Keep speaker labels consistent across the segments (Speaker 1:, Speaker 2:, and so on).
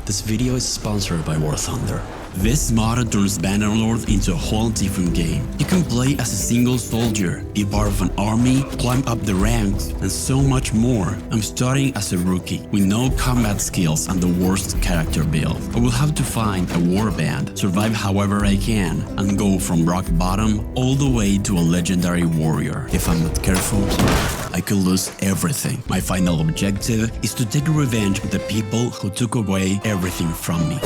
Speaker 1: This video is sponsored by War Thunder. This mod turns Bannerlord into a whole different game. You can play as a single soldier, be part of an army, climb up the ranks, and so much more. I'm starting as a rookie, with no combat skills and the worst character build. I will have to find a warband, survive however I can, and go from rock bottom all the way to a legendary warrior. If I'm not careful, I could lose everything. My final objective is to take revenge on the people who took away everything from me.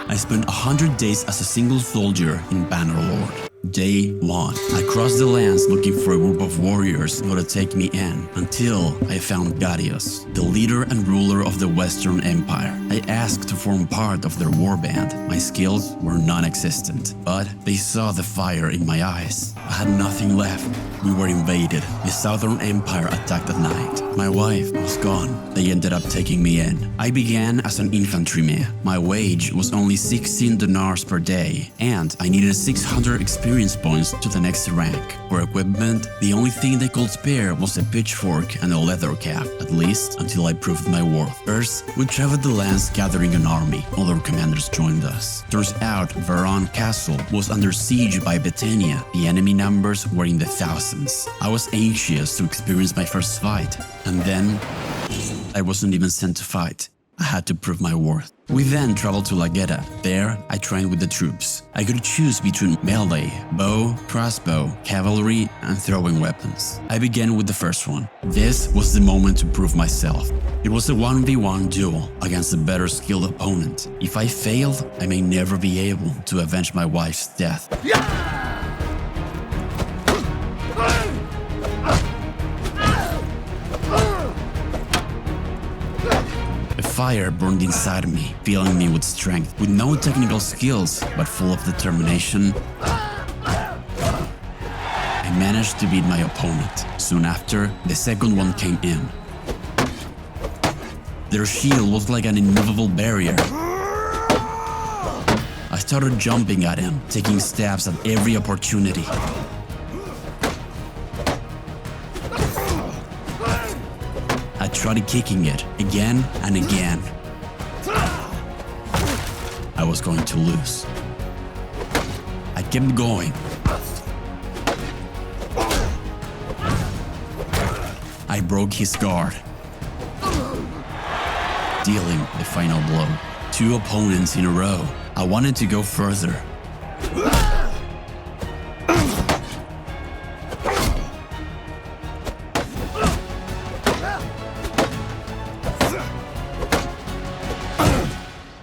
Speaker 1: I spent 100 days as a single soldier in Bannerlord. Day 1. I crossed the lands looking for a group of warriors who would take me in, until I found Gadios, the leader and ruler of the Western Empire. I asked to form part of their warband. My skills were non-existent, but they saw the fire in my eyes. I had nothing left. We were invaded. The Southern Empire attacked at night. My wife was gone. They ended up taking me in. I began as an infantryman. My wage was only 16 dinars per day, and I needed 600 experience points to the next rank. For equipment, the only thing they could spare was a pitchfork and a leather cap, at least until I proved my worth. First, we traveled the lands gathering an army. Other commanders joined us. Turns out Veron Castle was under siege by Britannia. The enemy numbers were in the thousands. I was anxious to experience my first fight, and then I wasn't even sent to fight. I had to prove my worth. We then traveled to Lageda. There, I trained with the troops. I could choose between melee, bow, crossbow, cavalry, and throwing weapons. I began with the first one. This was the moment to prove myself. It was a 1v1 duel against a better skilled opponent. If I failed, I may never be able to avenge my wife's death. Fire burned inside me, filling me with strength. With no technical skills, but full of determination, I managed to beat my opponent. Soon after, the second one came in. Their shield was like an immovable barrier. I started jumping at him, taking stabs at every opportunity. I tried kicking it again and again. I was going to lose. I kept going. I broke his guard, dealing the final blow. 2 opponents in a row. I wanted to go further.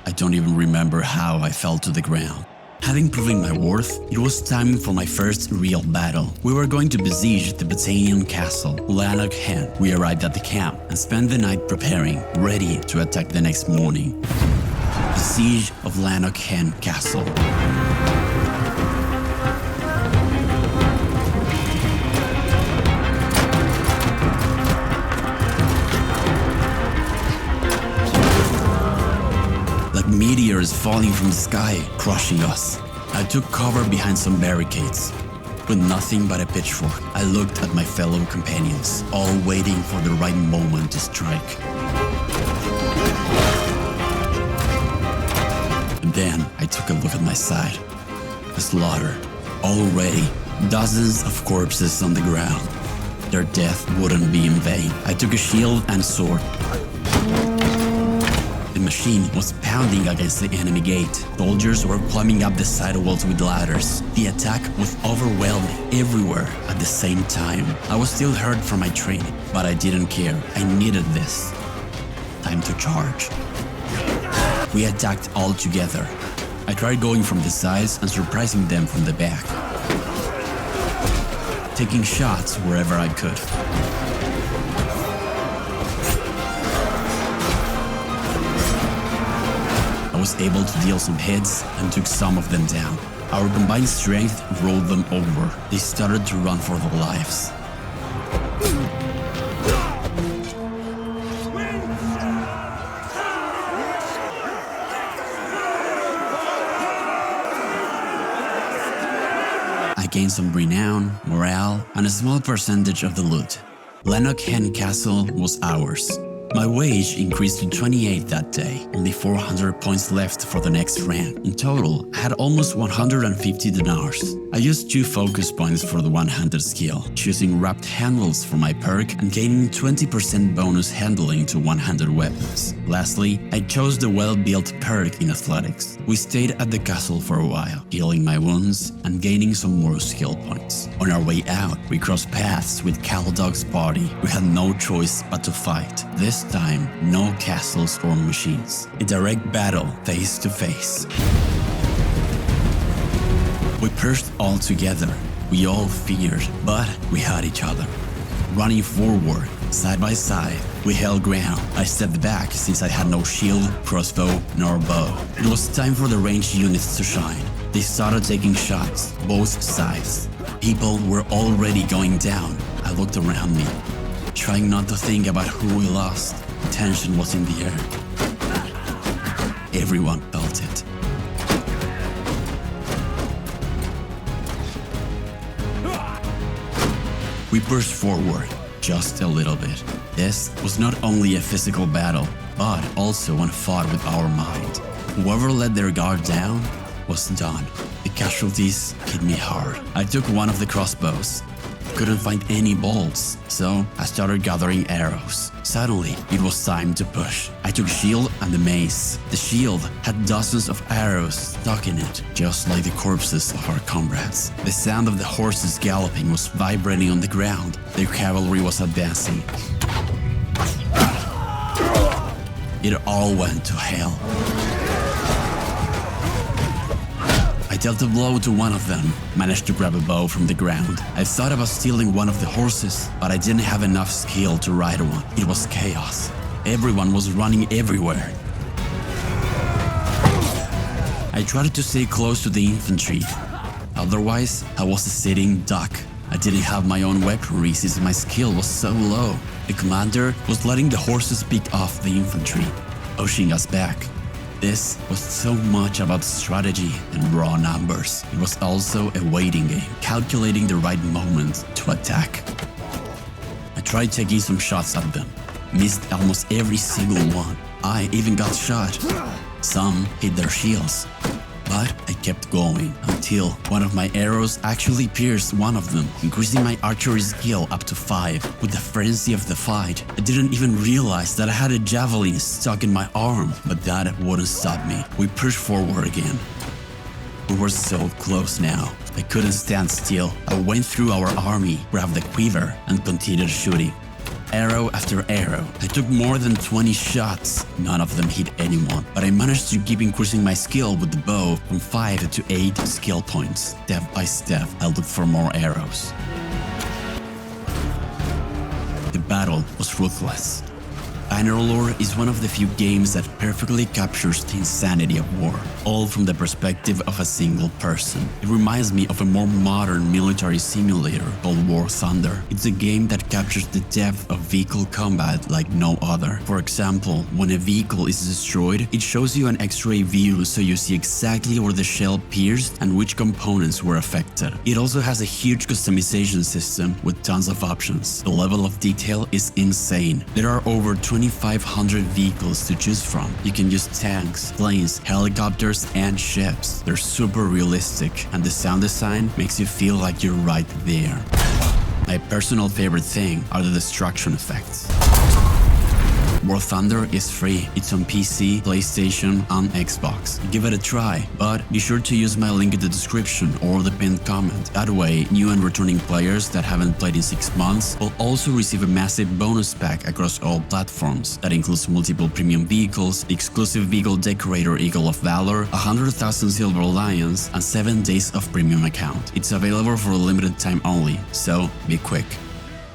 Speaker 1: I don't even remember how I fell to the ground. Having proven my worth, it was time for my first real battle. We were going to besiege the Britannian castle, Lanark Hen. We arrived at the camp and spent the night preparing, ready to attack the next morning. The siege of Lanark Hen Castle. Meteors falling from the sky, crushing us. I took cover behind some barricades. With nothing but a pitchfork, I looked at my fellow companions, all waiting for the right moment to strike. And then I took a look at my side. The slaughter. Already, dozens of corpses on the ground. Their death wouldn't be in vain. I took a shield and sword. The machine was pounding against the enemy gate. Soldiers were climbing up the side walls with ladders. The attack was overwhelming everywhere at the same time. I was still hurt from my training, but I didn't care. I needed this. Time to charge. We attacked all together. I tried going from the sides and surprising them from the back, taking shots wherever I could. I was able to deal some hits and took some of them down. Our combined strength rolled them over. They started to run for their lives. I gained some renown, morale, and a small percentage of the loot. Lanark Hen Castle was ours. My wage increased to 28 that day, only 400 points left for the next rank. In total, I had almost 150 dinars. I used 2 focus points for the one-handed skill, choosing wrapped handles for my perk and gaining 20% bonus handling to one-handed weapons. Lastly, I chose the well-built perk in athletics. We stayed at the castle for a while, healing my wounds and gaining some more skill points. On our way out, we crossed paths with Caldog's party. We had no choice but to fight. This time, no castles or machines. A direct battle, face to face. We pushed all together. We all feared, but we had each other. Running forward, side by side, we held ground. I stepped back since I had no shield, crossbow, nor bow. It was time for the ranged units to shine. They started taking shots, both sides. People were already going down. I looked around me, trying not to think about who we lost. Tension was in the air. Everyone felt it. We pushed forward, just a little bit. This was not only a physical battle, but also one fought with our mind. Whoever let their guard down was done. The casualties hit me hard. I took one of the crossbows. Couldn't find any bolts, so I started gathering arrows. Suddenly, it was time to push. I took shield and the mace. The shield had dozens of arrows stuck in it, just like the corpses of our comrades. The sound of the horses galloping was vibrating on the ground. Their cavalry was advancing. It all went to hell. I dealt a blow to one of them, managed to grab a bow from the ground. I thought about stealing one of the horses, but I didn't have enough skill to ride one. It was chaos. Everyone was running everywhere. I tried to stay close to the infantry. Otherwise, I was a sitting duck. I didn't have my own weaponry since my skill was so low. The commander was letting the horses pick off the infantry, pushing us back. This was so much about strategy and raw numbers. It was also a waiting game, calculating the right moment to attack. I tried taking some shots at them, missed almost every single one. I even got shot. Some hit their shields. But I kept going until one of my arrows actually pierced one of them, increasing my archery skill up to 5. With the frenzy of the fight, I didn't even realize that I had a javelin stuck in my arm, but that wouldn't stop me. We pushed forward again. We were so close now. I couldn't stand still. I went through our army, grabbed the quiver, and continued shooting. Arrow after arrow. I took more than 20 shots. None of them hit anyone, but I managed to keep increasing my skill with the bow from 5 to 8 skill points. Step by step, I looked for more arrows. The battle was ruthless. Bannerlord is one of the few games that perfectly captures the insanity of war, all from the perspective of a single person. It reminds me of a more modern military simulator called War Thunder. It's a game that captures the depth of vehicle combat like no other. For example, when a vehicle is destroyed, it shows you an X-ray view so you see exactly where the shell pierced and which components were affected. It also has a huge customization system with tons of options. The level of detail is insane. There are over 2,500 vehicles to choose from. You can use tanks, planes, helicopters, and ships. They're super realistic, and the sound design makes you feel like you're right there. My personal favorite thing are the destruction effects. War Thunder is free. It's on PC, PlayStation, and Xbox. Give it a try, but be sure to use my link in the description or the pinned comment. That way, new and returning players that haven't played in 6 months will also receive a massive bonus pack across all platforms. That includes multiple premium vehicles, the exclusive vehicle decorator Eagle of Valor, 100,000 Silver Lions, and 7 days of premium account. It's available for a limited time only, so be quick.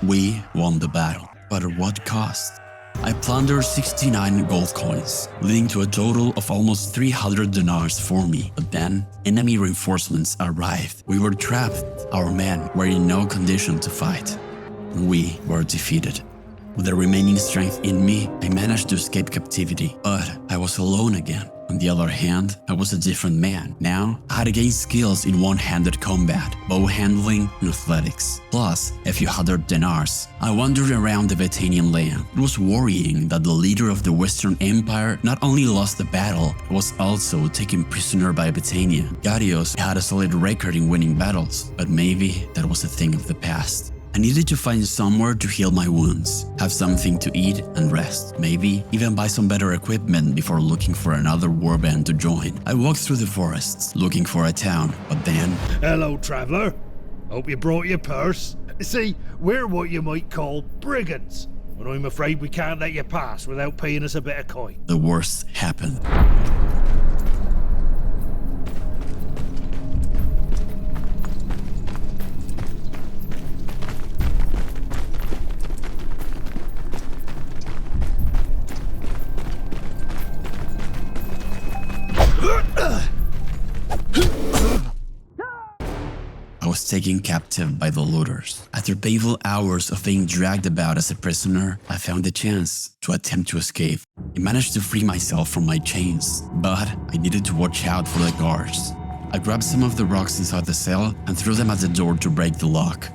Speaker 1: We won the battle, but at what cost? I plundered 69 gold coins, leading to a total of almost 300 dinars for me. But then, enemy reinforcements arrived. We were trapped. Our men were in no condition to fight. We were defeated. With the remaining strength in me, I managed to escape captivity. But I was alone again. On the other hand, I was a different man. Now, I had gained skills in one-handed combat, bow handling, and athletics, plus a few hundred dinars. I wandered around the Betanian land. It was worrying that the leader of the Western Empire not only lost the battle, but was also taken prisoner by Betania. Garios had a solid record in winning battles, but maybe that was a thing of the past. I needed to find somewhere to heal my wounds, have something to eat and rest, maybe even buy some better equipment before looking for another warband to join. I walked through the forests, looking for a town, but then…
Speaker 2: Hello, traveller. Hope you brought your purse. See, we're what you might call brigands, but I'm afraid we can't let you pass without paying us a bit of coin.
Speaker 1: The worst happened. I was taken captive by the looters. After painful hours of being dragged about as a prisoner, I found a chance to attempt to escape. I managed to free myself from my chains, but I needed to watch out for the guards. I grabbed some of the rocks inside the cell and threw them at the door to break the lock.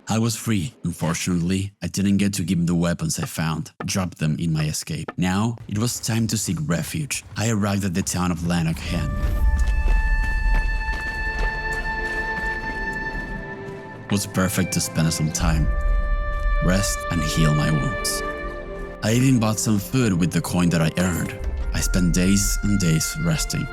Speaker 1: I was free. Unfortunately, I didn't get to keep the weapons I found, dropped them in my escape. Now, it was time to seek refuge. I arrived at the town of Lanark Head. It was perfect to spend some time, rest and heal my wounds. I even bought some food with the coin that I earned. I spent days and days resting.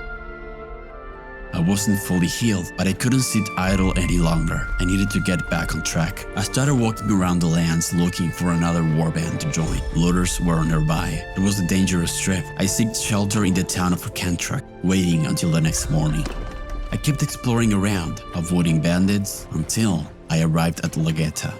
Speaker 1: I wasn't fully healed, but I couldn't sit idle any longer. I needed to get back on track. I started walking around the lands looking for another warband to join. Looters were nearby. It was a dangerous trip. I sought shelter in the town of Kantrak, waiting until the next morning. I kept exploring around, avoiding bandits, until I arrived at Lageta.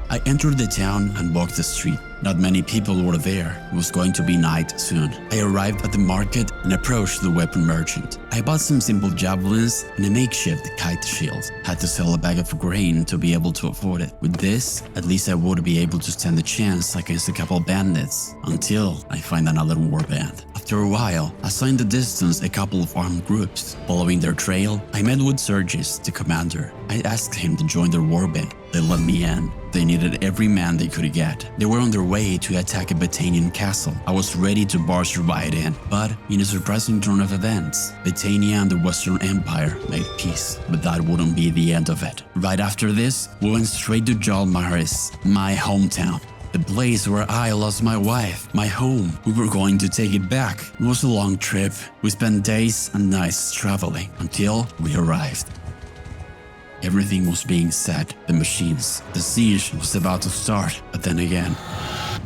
Speaker 1: I entered the town and walked the street. Not many people were there. It was going to be night soon. I arrived at the market and approached the weapon merchant. I bought some simple javelins and a makeshift kite shield. Had to sell a bag of grain to be able to afford it. With this, at least I would be able to stand a chance against a couple bandits until I find another warband. After After a while, I saw in the distance a couple of armed groups. Following their trail, I met with Sergis, the commander. I asked him to join their warband. They let me in. They needed every man they could get. They were on their way to attack a Battanian castle. I was ready to barge right in, but in a surprising turn of events, Battania and the Western Empire made peace. But that wouldn't be the end of it. Right after this, we went straight to Xorberax, my hometown. The place where I lost my wife, my home. We were going to take it back. It was a long trip. We spent days and nights traveling until we arrived. Everything was being set, the machines. The siege was about to start, but then again,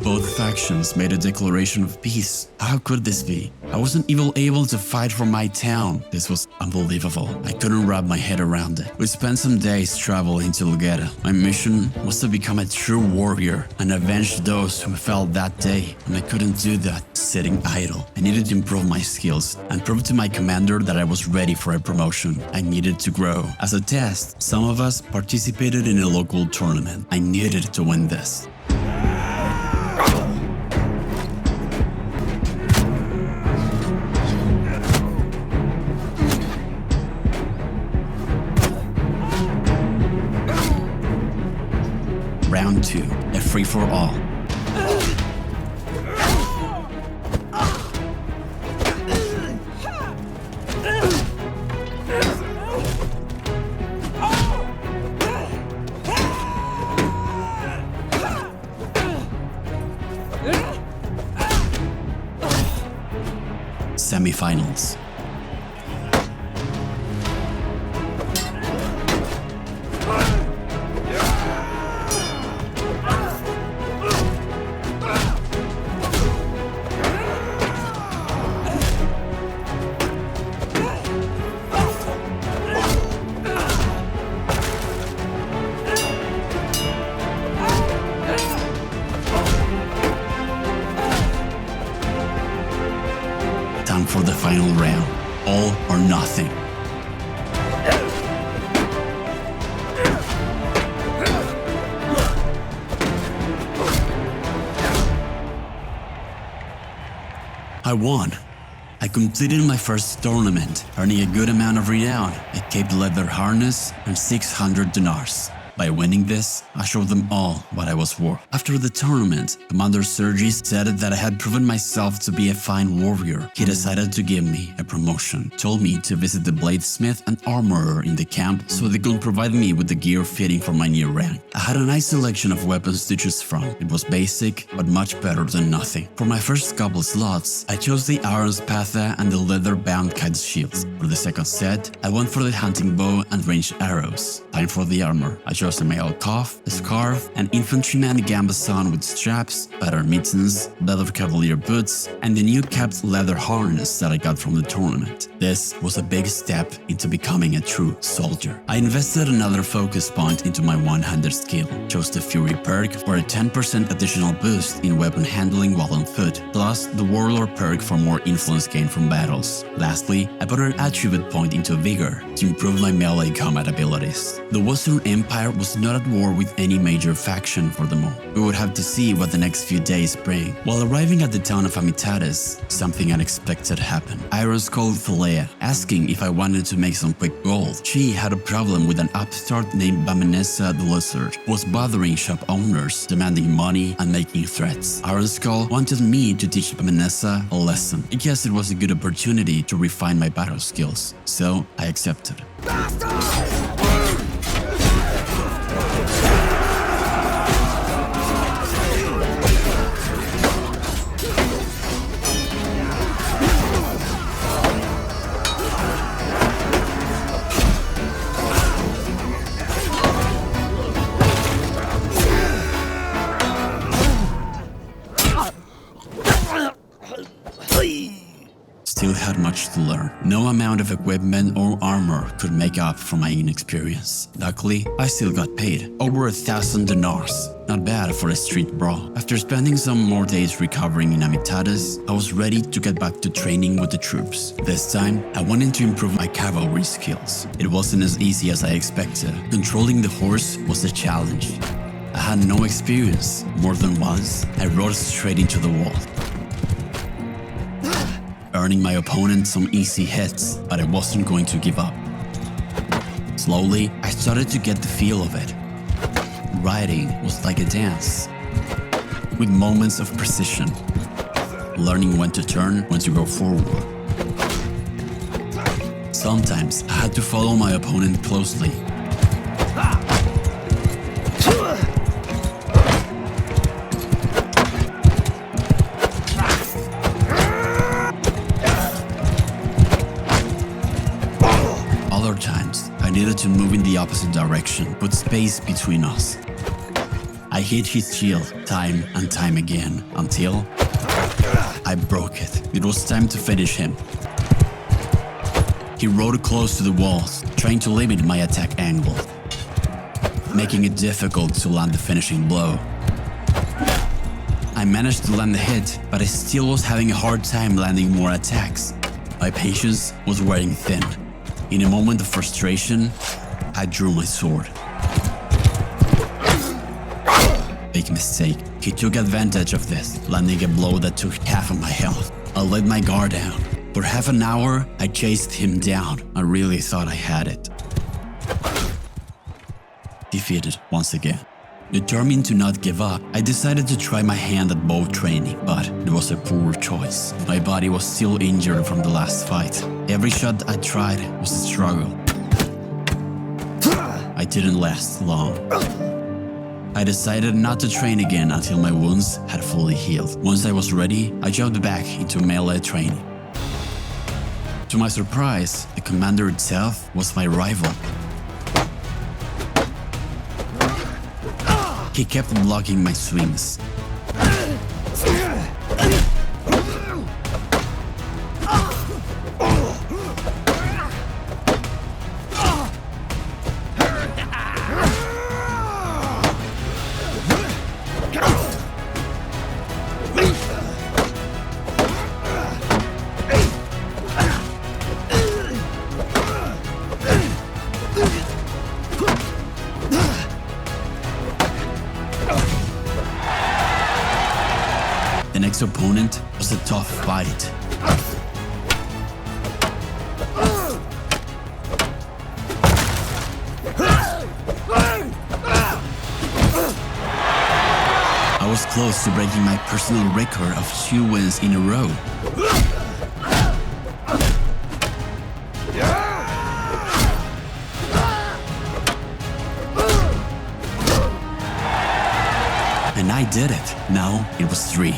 Speaker 1: both factions made a declaration of peace. How could this be? I wasn't even able to fight for my town. This was unbelievable. I couldn't wrap my head around it. We spent some days traveling to Lugeta. My mission was to become a true warrior and avenge those who fell that day. And I couldn't do that sitting idle. I needed to improve my skills and prove to my commander that I was ready for a promotion. I needed to grow. As a test, some of us participated in a local tournament. I needed to win this. Round 2, a free-for-all. Semifinals. Time for the final round. All or nothing. I won. I completed my first tournament, earning a good amount of renown, a caped leather harness, and 600 dinars. By winning this, I showed them all what I was worth. After the tournament, Commander Sergis said that I had proven myself to be a fine warrior. He decided to give me a promotion, told me to visit the bladesmith and armorer in the camp so they could provide me with the gear fitting for my new rank. I had a nice selection of weapons to choose from. It was basic, but much better than nothing. For my first couple slots, I chose the iron spatha and the leather-bound kite shields. For the second set, I went for the hunting bow and ranged arrows. Time for the armor. I chose a mail cuff, a scarf, an infantryman gambeson with straps, leather mittens, leather cavalier boots, and the new capped leather harness that I got from the tournament. This was a big step into becoming a true soldier. I invested another focus point into my one-handed skill, chose the Fury perk for a 10% additional boost in weapon handling while on foot, plus the Warlord perk for more influence gained from battles. Lastly, I put an attribute point into Vigor to improve my melee combat abilities. The Western Empire was not at war with any major faction for the moment. We would have to see what the next few days bring. While arriving at the town of Amitatis, something unexpected happened. Iris called Thalea, asking if I wanted to make some quick gold. She had a problem with an upstart named Bamanessa the Lizard, who was bothering shop owners, demanding money and making threats. Iron Skull wanted me to teach Bamanessa a lesson. I guess it was a good opportunity to refine my battle skills, so I accepted. Still had much to learn. No amount of equipment or armor could make up for my inexperience. Luckily, I still got paid. Over 1,000 dinars. Not bad for a street brawl. After spending some more days recovering in Amitatis, I was ready to get back to training with the troops. This time, I wanted to improve my cavalry skills. It wasn't as easy as I expected. Controlling the horse was a challenge. I had no experience. More than once, I rode straight into the wall. earning my opponent some easy hits, but I wasn't going to give up. Slowly, I started to get the feel of it. Riding was like a dance, with moments of precision, learning when to turn, when to go forward. Sometimes I had to follow my opponent closely. Other times, I needed to move in the opposite direction, put space between us. I hit his shield time and time again, until I broke it. It was time to finish him. He rode close to the walls, trying to limit my attack angle, making it difficult to land the finishing blow. I managed to land the hit, but I still was having a hard time landing more attacks. My patience was wearing thin. In a moment of frustration, I drew my sword. Big mistake. He took advantage of this, landing a blow that took half of my health. I let my guard down. For half an hour, I chased him down. I really thought I had it. Defeated once again. Determined to not give up, I decided to try my hand at bow training, but it was a poor choice. My body was still injured from the last fight. Every shot I tried was a struggle. I didn't last long. I decided not to train again until my wounds had fully healed. Once I was ready, I jumped back into melee training. To my surprise, the commander itself was my rival. He kept blocking my swings. The next opponent was a tough fight. I was close to breaking my personal record of 2 wins in a row. And I did it. Now it was 3.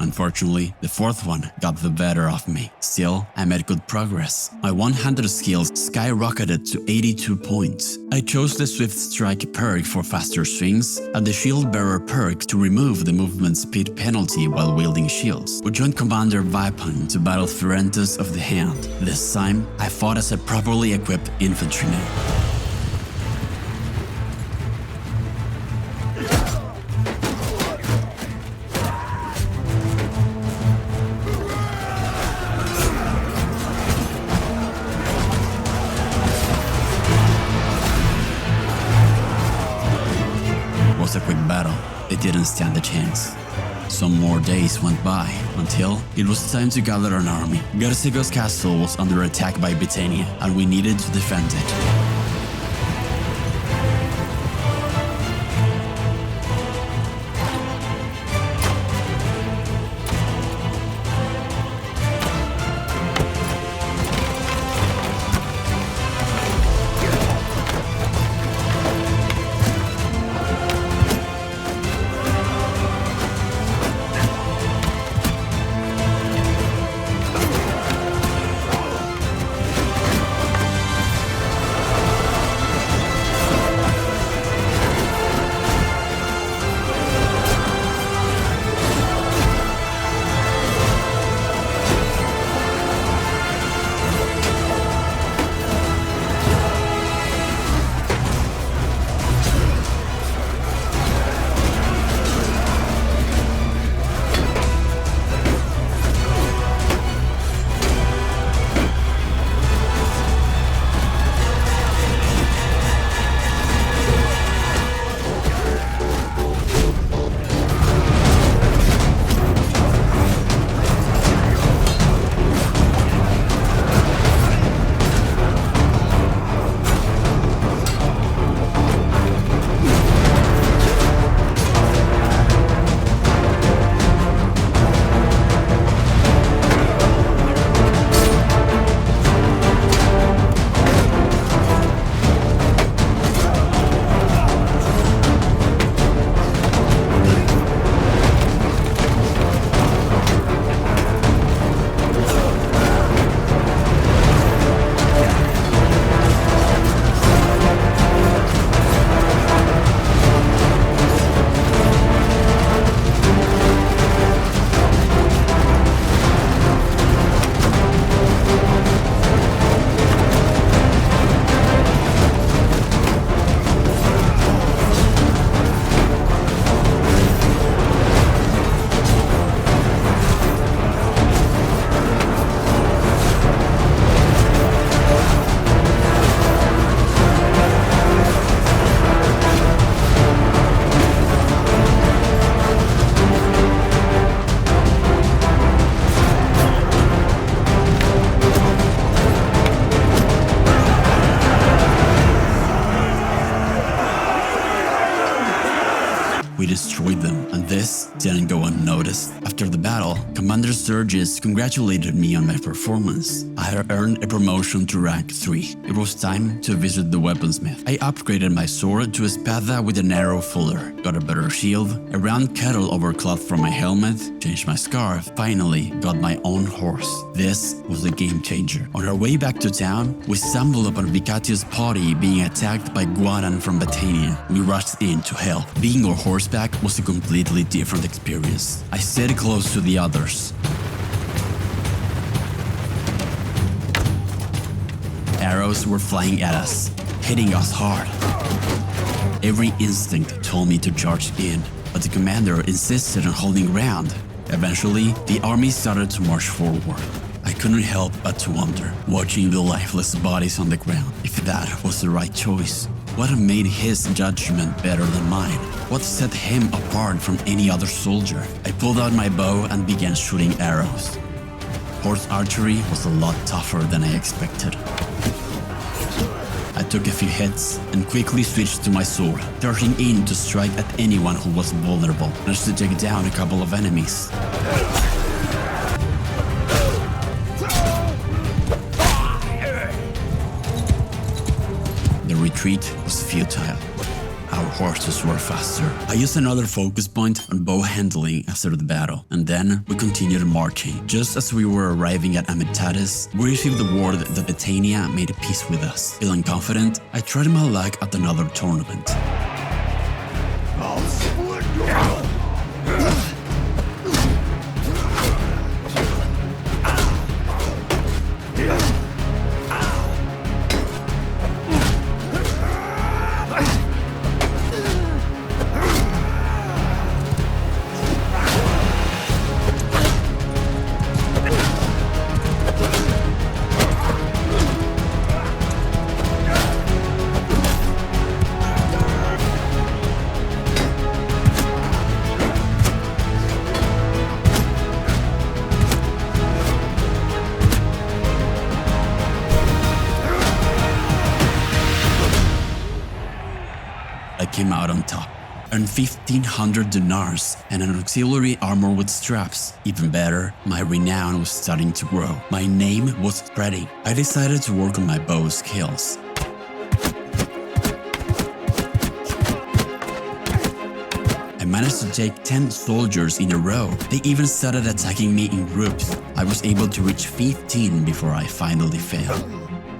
Speaker 1: Unfortunately, the 4th one got the better of me. Still, I made good progress. My one-handed skills skyrocketed to 82 points. I chose the Swift Strike perk for faster swings and the Shield Bearer perk to remove the movement speed penalty while wielding shields. We joined Commander Vipon to battle Ferentus of the Hand. This time, I fought as a properly equipped infantryman. Was a quick battle. They didn't stand a chance. Some more days went by until it was time to gather an army. Garcigo's castle was under attack by Britannia, and we needed to defend it. We destroyed them, and this didn't go unnoticed. After the battle, Commander Sturgis congratulated me on my performance. I had earned a promotion to rank 3. It was time to visit the weaponsmith. I upgraded my sword to a spada with an arrow fuller, got a better shield, a round kettle over cloth from my helmet, changed my scarf, finally got my own horse. This was a game changer. On our way back to town, we stumbled upon Vicatio's party being attacked by Guaran from Batania. We rushed in to help. Being on horseback was a completely different experience. I stayed close to the others. Arrows were flying at us, hitting us hard. Every instinct told me to charge in, but the commander insisted on holding ground. Eventually, the army started to march forward. I couldn't help but to wonder, watching the lifeless bodies on the ground, if that was the right choice. What made his judgment better than mine? What set him apart from any other soldier? I pulled out my bow and began shooting arrows. Horse archery was a lot tougher than I expected. I took a few hits and quickly switched to my sword, darting in to strike at anyone who was vulnerable, just to take down a couple of enemies. The retreat was futile. Our horses were faster. I used another focus point on bow handling after the battle, and then we continued marching. Just as we were arriving at Amitatis, we received the word that Batania made peace with us. Feeling confident, I tried my luck at another tournament.
Speaker 3: I'll split your...
Speaker 1: Came out on top, earned 1,500 dinars and an auxiliary armor with straps. Even better, my renown was starting to grow. My name was spreading. I decided to work on my bow skills. I managed to take 10 soldiers in a row. They even started attacking me in groups. I was able to reach 15 before I finally failed.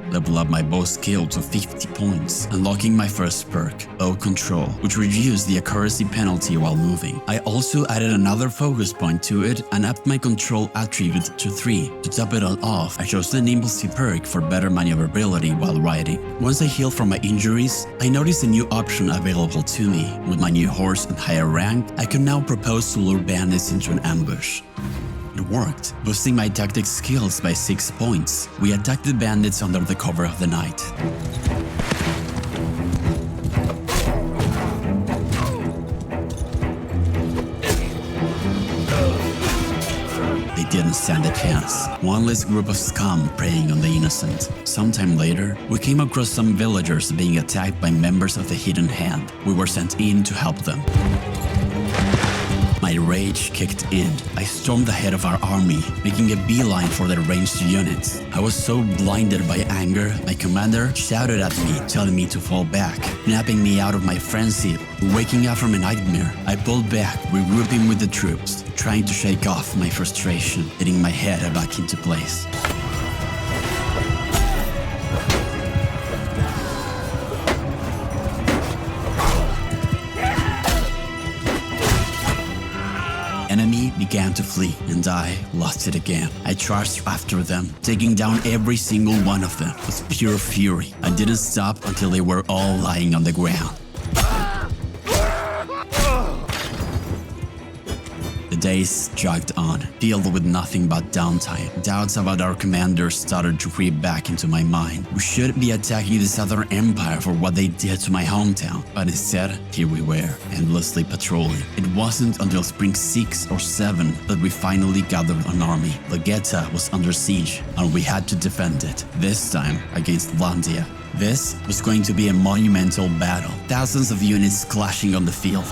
Speaker 1: Level up my bow skill to 50 points, unlocking my first perk, Bow Control, which reduced the accuracy penalty while moving. I also added another focus point to it and upped my control attribute to 3. To top it all off, I chose the Nimblesy perk for better maneuverability while riding. Once I healed from my injuries, I noticed a new option available to me. With my new horse and higher rank, I could now propose to lure bandits into an ambush. It worked, boosting my tactics skills by 6 points. We attacked the bandits under the cover of the night. They didn't stand a chance. One less group of scum preying on the innocent. Sometime later, we came across some villagers being attacked by members of the Hidden Hand. We were sent in to help them. My rage kicked in. I stormed ahead of our army, making a beeline for their ranged units. I was so blinded by anger, my commander shouted at me, telling me to fall back, snapping me out of my frenzy. Waking up from a nightmare, I pulled back, regrouping with the troops, trying to shake off my frustration, getting my head back into place. Enemy began to flee, and I lost it again. I charged after them, taking down every single one of them with pure fury. I didn't stop until they were all lying on the ground. The days jogged on, filled with nothing but downtime. Doubts about our commander started to creep back into my mind. We should be attacking the Southern Empire for what they did to my hometown, but instead, here we were, endlessly patrolling. It wasn't until spring 6 or 7 that we finally gathered an army. Legeta was under siege, and we had to defend it, this time against Vlandia. This was going to be a monumental battle, thousands of units clashing on the field.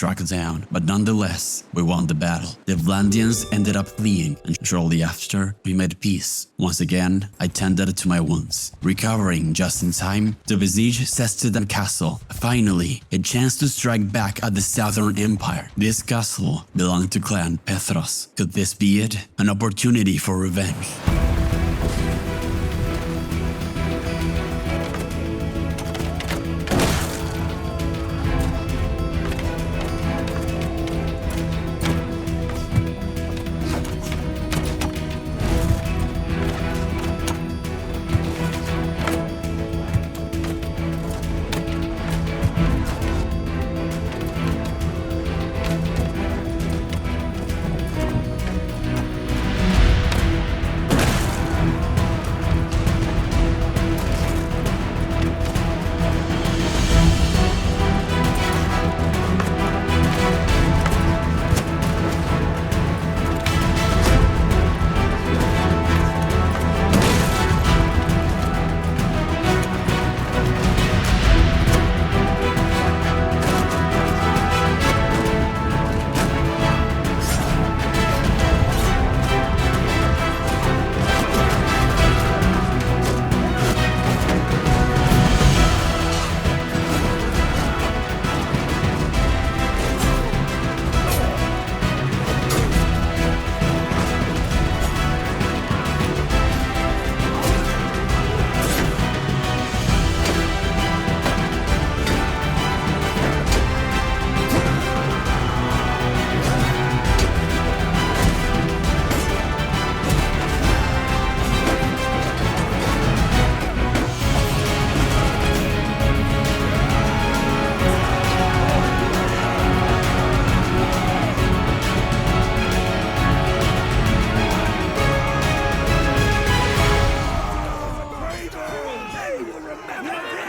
Speaker 1: struck down, but nonetheless, we won the battle. The Vlandians ended up fleeing, and shortly after, we made peace. Once again, I tended to my wounds, recovering just in time to besiege Sesteden Castle. Finally, a chance to strike back at the Southern Empire. This castle belonged to Clan Petros. Could this be it? An opportunity for revenge.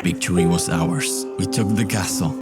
Speaker 1: Victory was ours. We took the castle.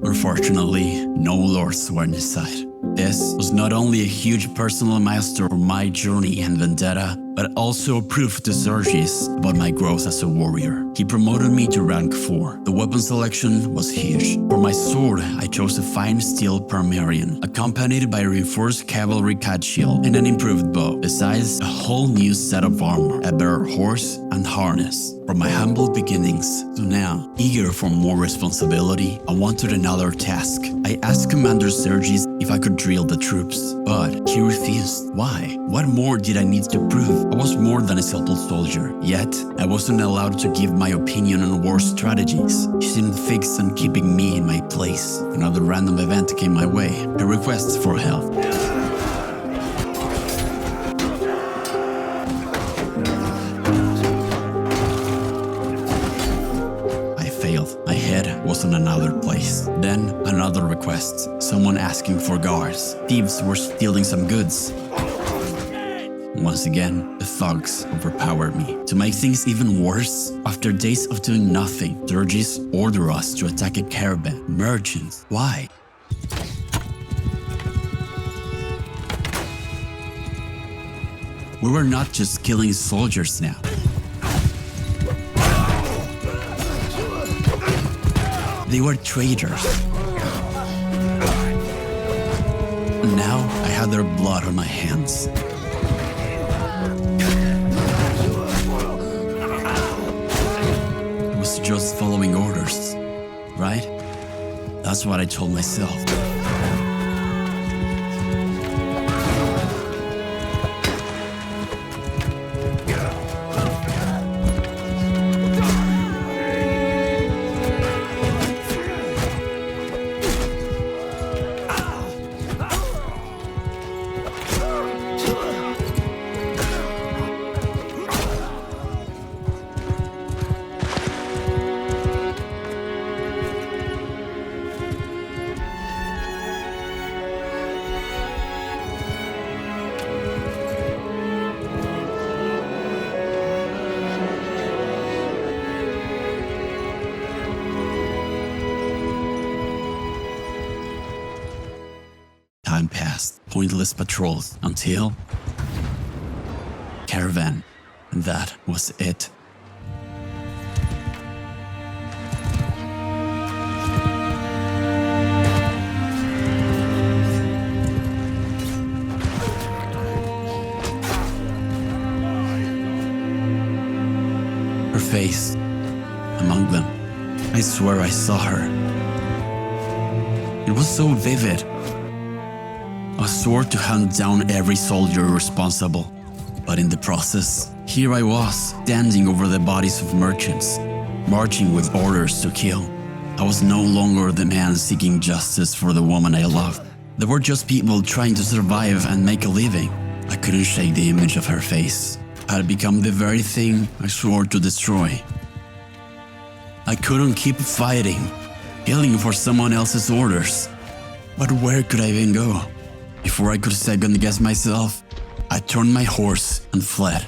Speaker 1: Unfortunately, no lords were inside. This was not only a huge personal milestone for my journey and vendetta, but also a proof to Xerxes about my growth as a warrior. He promoted me to rank 4. The weapon selection was huge. For my sword, I chose a fine steel Parmerian, accompanied by a reinforced cavalry cat shield and an improved bow, besides a whole new set of armor, a better horse and harness. From my humble beginnings to now, eager for more responsibility, I wanted another task. I asked Commander Xerxes if I could drill the troops, but he refused. Why? What more did I need to prove? I was more than a simple soldier, yet I wasn't allowed to give my opinion on war strategies. He seemed fixed on keeping me in my place. Another random event came my way, a request for help. My head was in another place. Then another request. Someone asking for guards. Thieves were stealing some goods. Once again, the thugs overpowered me. To make things even worse, after days of doing nothing, Xerxes ordered us to attack a caravan. Merchants. Why? We were not just killing soldiers now. They were traitors. Now I had their blood on my hands. I was just following orders, right? That's what I told myself. Time passed, pointless patrols, until caravan, and that was it. Her face, among them. I swear I saw her. It was so vivid. I swore to hunt down every soldier responsible, but in the process, here I was, standing over the bodies of merchants, marching with orders to kill. I was no longer the man seeking justice for the woman I loved. They were just people trying to survive and make a living. I couldn't shake the image of her face. I had become the very thing I swore to destroy. I couldn't keep fighting, killing for someone else's orders. But where could I even go? Before I could second-guess myself, I turned my horse and fled.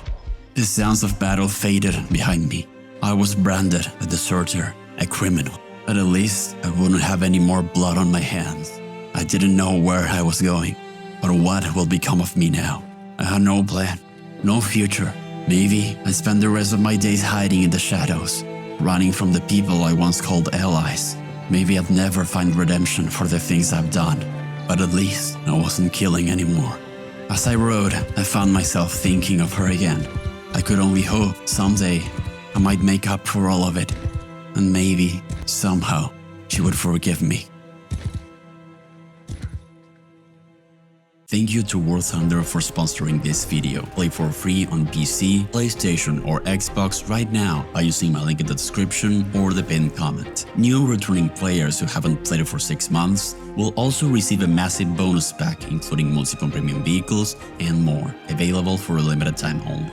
Speaker 1: The sounds of battle faded behind me. I was branded a deserter, a criminal. But at least I wouldn't have any more blood on my hands. I didn't know where I was going, but what will become of me now? I had no plan, no future. Maybe I spend the rest of my days hiding in the shadows, running from the people I once called allies. Maybe I'd never find redemption for the things I've done, but at least I wasn't killing anymore. As I rode, I found myself thinking of her again. I could only hope someday I might make up for all of it, and maybe, somehow, she would forgive me. Thank you to War Thunder for sponsoring this video. Play for free on PC, PlayStation or Xbox right now by using my link in the description or the pinned comment. New returning players who haven't played it for 6 months will also receive a massive bonus pack including multiple premium vehicles and more, available for a limited time only.